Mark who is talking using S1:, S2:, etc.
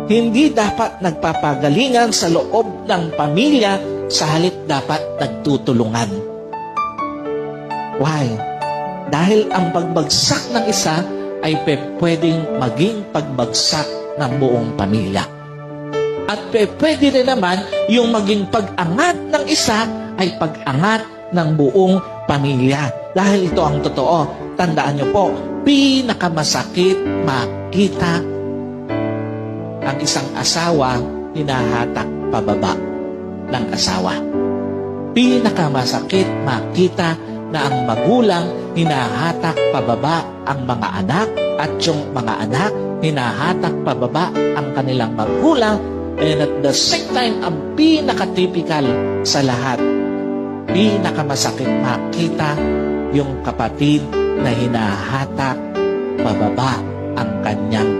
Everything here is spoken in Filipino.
S1: hindi dapat nagpapagalingan sa loob ng pamilya, sa halip dapat nagtutulungan. Why? Dahil ang pagbagsak ng isa ay pwedeng maging pagbagsak ng buong pamilya. At pwede rin naman yung maging pag-angat ng isa ay pag-angat ng buong pamilya. Dahil ito ang totoo. Tandaan niyo po, pinakamasakit makita ang isang asawa hinahatak pababa ng asawa. Pinakamasakit makita na ang magulang hinahatak pababa ang mga anak at yung mga anak hinahatak pababa ang kanilang magulang, and at the same time, ang pinaka-typical sa lahat, pinakamasakit makita yung kapatid na hinahatak pababa ang kanyang